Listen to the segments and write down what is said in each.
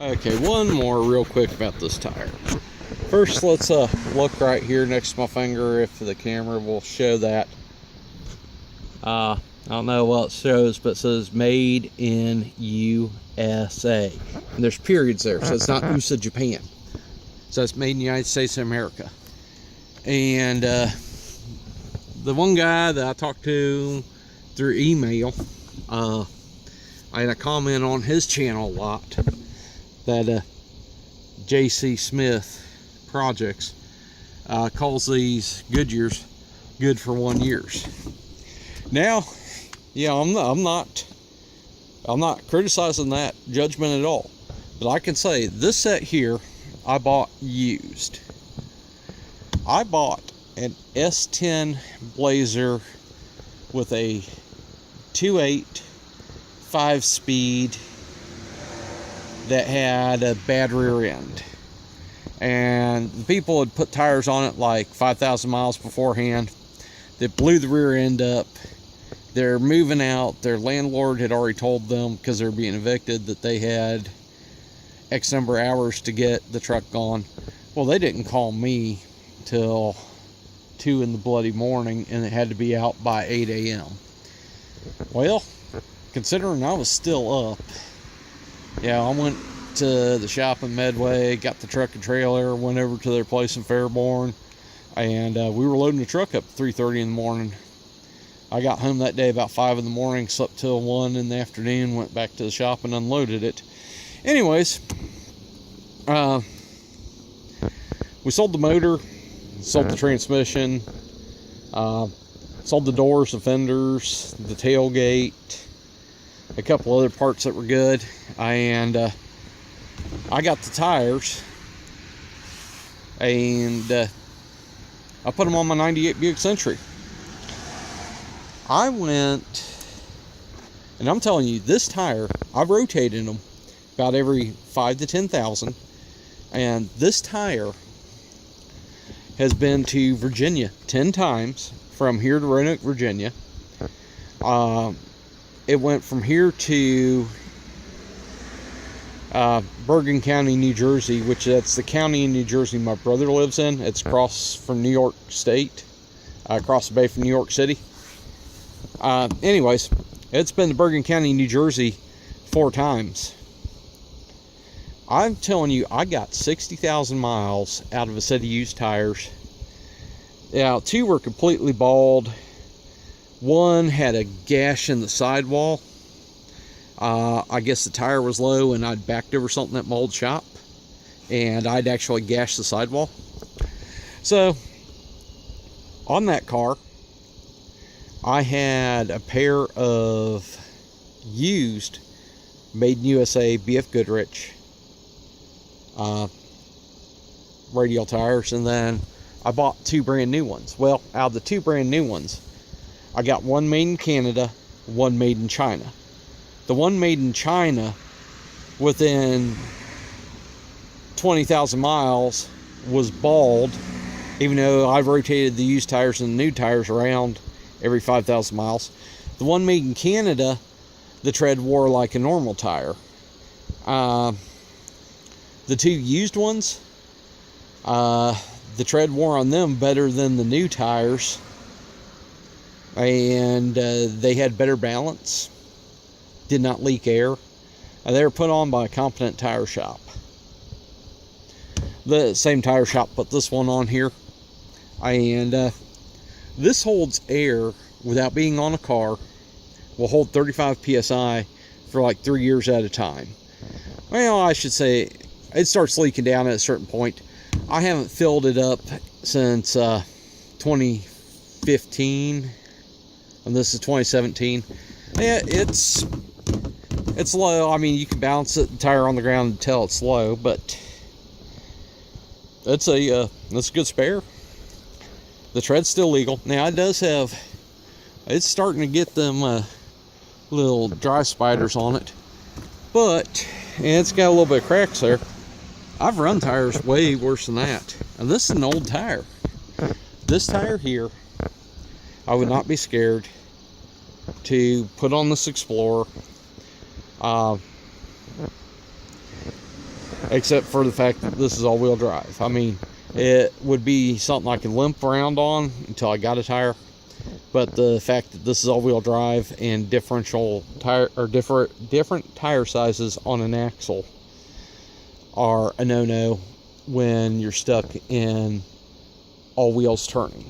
Okay, one more real quick about this tire. First, let's look right here next to my finger if the camera will show that. I don't know what it shows, but it says made in USA. And there's periods there, so it's not USA Japan. So it's made in the United States of America. And the one guy that I talked to through email, I had a comment on his channel a lot that JC Smith Projects calls these Goodyears good for 1 year. Now, yeah, I'm not criticizing that judgment at all, but I can say this set here I bought used. I bought an S10 Blazer with a 2.8 5-speed that had a bad rear end, and the people had put tires on it like 5,000 miles beforehand that blew the rear end up. They're moving out. Their landlord had already told them, because they're being evicted, that they had X number of hours to get the truck gone. Well, they didn't call me till 2 in the bloody morning, and it had to be out by 8 a.m. Well, considering I was still up, yeah, I went to the shop in Medway, got the truck and trailer, went over to their place in Fairborn, and we were loading the truck up at 3:30 in the morning. I got home that day about 5 in the morning, slept till 1 in the afternoon, went back to the shop and unloaded it. Anyways, we sold the motor, sold the transmission, sold the doors, the fenders, the tailgate, a couple other parts that were good, and I got the tires, and I put them on my 98 Buick Century. I went, and I'm telling you, this tire, I've rotated them about every 5 to 10,000, and this tire has been to Virginia 10 times, from here to Roanoke, Virginia. It went from here to Bergen County, New Jersey, which that's the county in New Jersey my brother lives in. It's across from New York State, across the bay from New York City. Anyways, it's been to Bergen County, New Jersey 4 times. I'm telling you, I got 60,000 miles out of a set of used tires. Now, 2 were completely bald. 1 had a gash in the sidewall. I guess the tire was low and I'd backed over something at my old shop, and I'd actually gashed the sidewall. So, on that car, I had a pair of used made in USA BF Goodrich radial tires, and then I bought 2 brand new ones. Well, out of the 2 brand new ones, I got 1 made in Canada, 1 made in China. The one made in China, within 20,000 miles, was bald, even though I've rotated the used tires and the new tires around every 5,000 miles. The one made in Canada, the tread wore like a normal tire. The 2 used ones, the tread wore on them better than the new tires, and they had better balance, did not leak air. They were put on by a competent tire shop. The same tire shop put this one on here, and this holds air without being on a car. Will hold 35 psi for like 3 years at a time. Well, I should say it starts leaking down at a certain point. I haven't filled it up since 2015, and this is 2017. Yeah, it's low. I mean, you can balance the tire on the ground and tell it's low, but that's a good spare. The tread's still legal. Now, it does have, it's starting to get them little dry spiders on it, but it's got a little bit of cracks there. I've run tires way worse than that, and this is an old tire. This tire here, I would not be scared to put on this Explorer. except for the fact that this is all-wheel drive. I mean, it would be something I could limp around on until I got a tire, but the fact that this is all-wheel drive and differential tire, or different tire sizes on an axle, are a no-no when you're stuck in all wheels turning.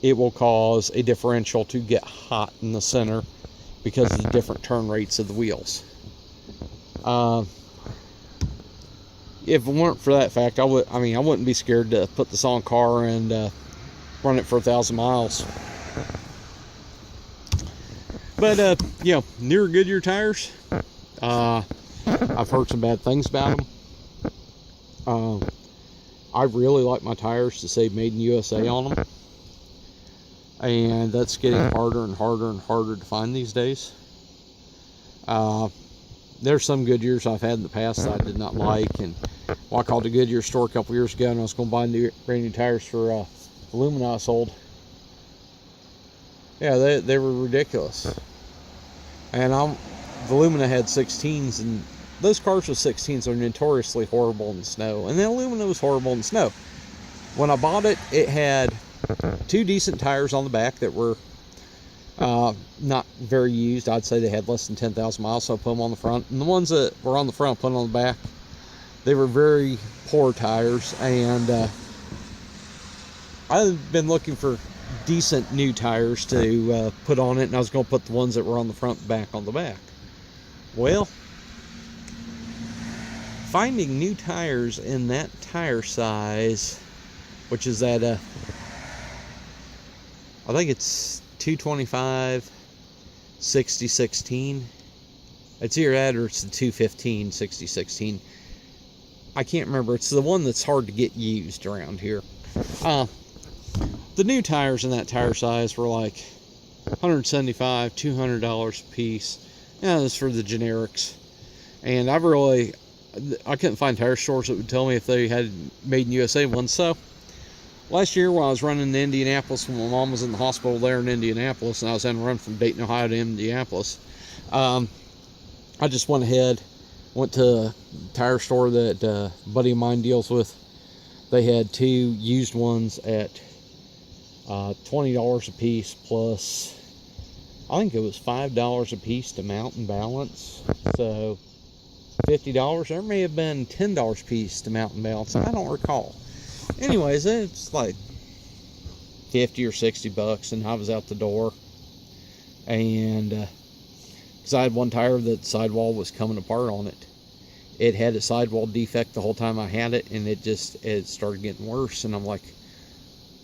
It will cause a differential to get hot in the center because of the different turn rates of the wheels. If it weren't for that fact, I wouldn't be scared to put this on car and run it for 1,000 miles. But you know, newer Goodyear tires, I've heard some bad things about them. I really like my tires to say Made in USA on them, and that's getting harder and harder and harder to find these days. There's some Goodyears I've had in the past that I did not like, and I called the Goodyear store a couple years ago and I was going to buy brand new tires for Illumina I sold. Yeah, they were ridiculous. And the Illumina had 16s, and those cars with 16s are notoriously horrible in the snow, and the Illumina was horrible in the snow. When I bought it, it had 2 decent tires on the back that were not very used. I'd say they had less than 10,000 miles, so I put them on the front. And the ones that were on the front, I put them on the back. They were very poor tires, and I've been looking for decent new tires to put on it, and I was going to put the ones that were on the front and back on the back. Well, finding new tires in that tire size, which is at I think it's 225 6016. It's either that or it's the 215 6016. I can't remember. It's the one that's hard to get used around here. The new tires in that tire size were like $175, $200 a piece. Yeah, that's for the generics. And I couldn't find tire stores that would tell me if they had Made in USA ones. So last year when I was running to Indianapolis, when my mom was in the hospital there in Indianapolis, and I was having to run from Dayton, Ohio to Indianapolis, I just went ahead, went to a tire store that a buddy of mine deals with. They had 2 used ones at $20 a piece, plus I think it was $5 a piece to mount and balance. So $50. There may have been $10 a piece to mount and balance. I don't recall. Anyways, it's like 50 or 60 bucks, and I was out the door. And because I had one tire that sidewall was coming apart on it. It had a sidewall defect the whole time I had it, and it started getting worse. And I'm like,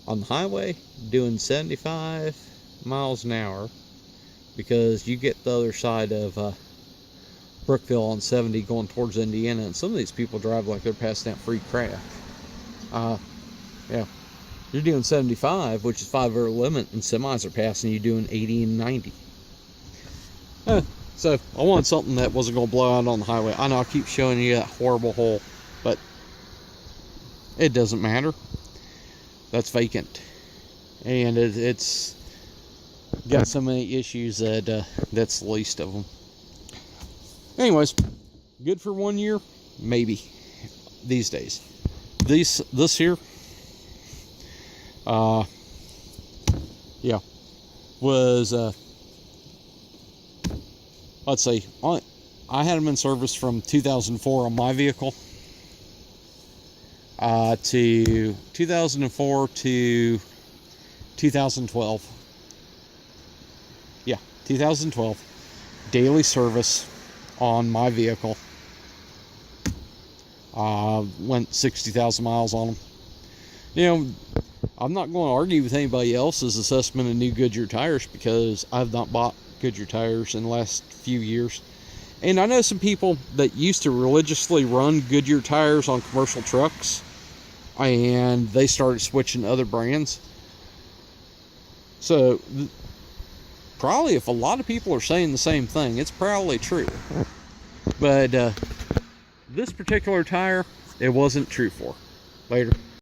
on the highway doing 75 miles an hour, because you get the other side of Brookville on 70 going towards Indiana, and some of these people drive like they're passing out free crack. Yeah, you're doing 75, which is 5-hour limit, and semis are passing you doing 80 and 90. So I wanted something that wasn't going to blow out on the highway. I know I keep showing you that horrible hole, but it doesn't matter. That's vacant, and it's got so many issues that that's the least of them. Anyways, good for 1 year, maybe these days. This here, yeah, was let's see, I had them in service from 2004 on my vehicle to 2004 to 2012. Yeah, 2012. Daily service on my vehicle. Went 60,000 miles on them. You know, I'm not going to argue with anybody else's assessment of new Goodyear tires, because I've not bought Goodyear tires in the last few years. And I know some people that used to religiously run Goodyear tires on commercial trucks, and they started switching to other brands. So probably if a lot of people are saying the same thing, it's probably true. But this particular tire, it wasn't true for. Later.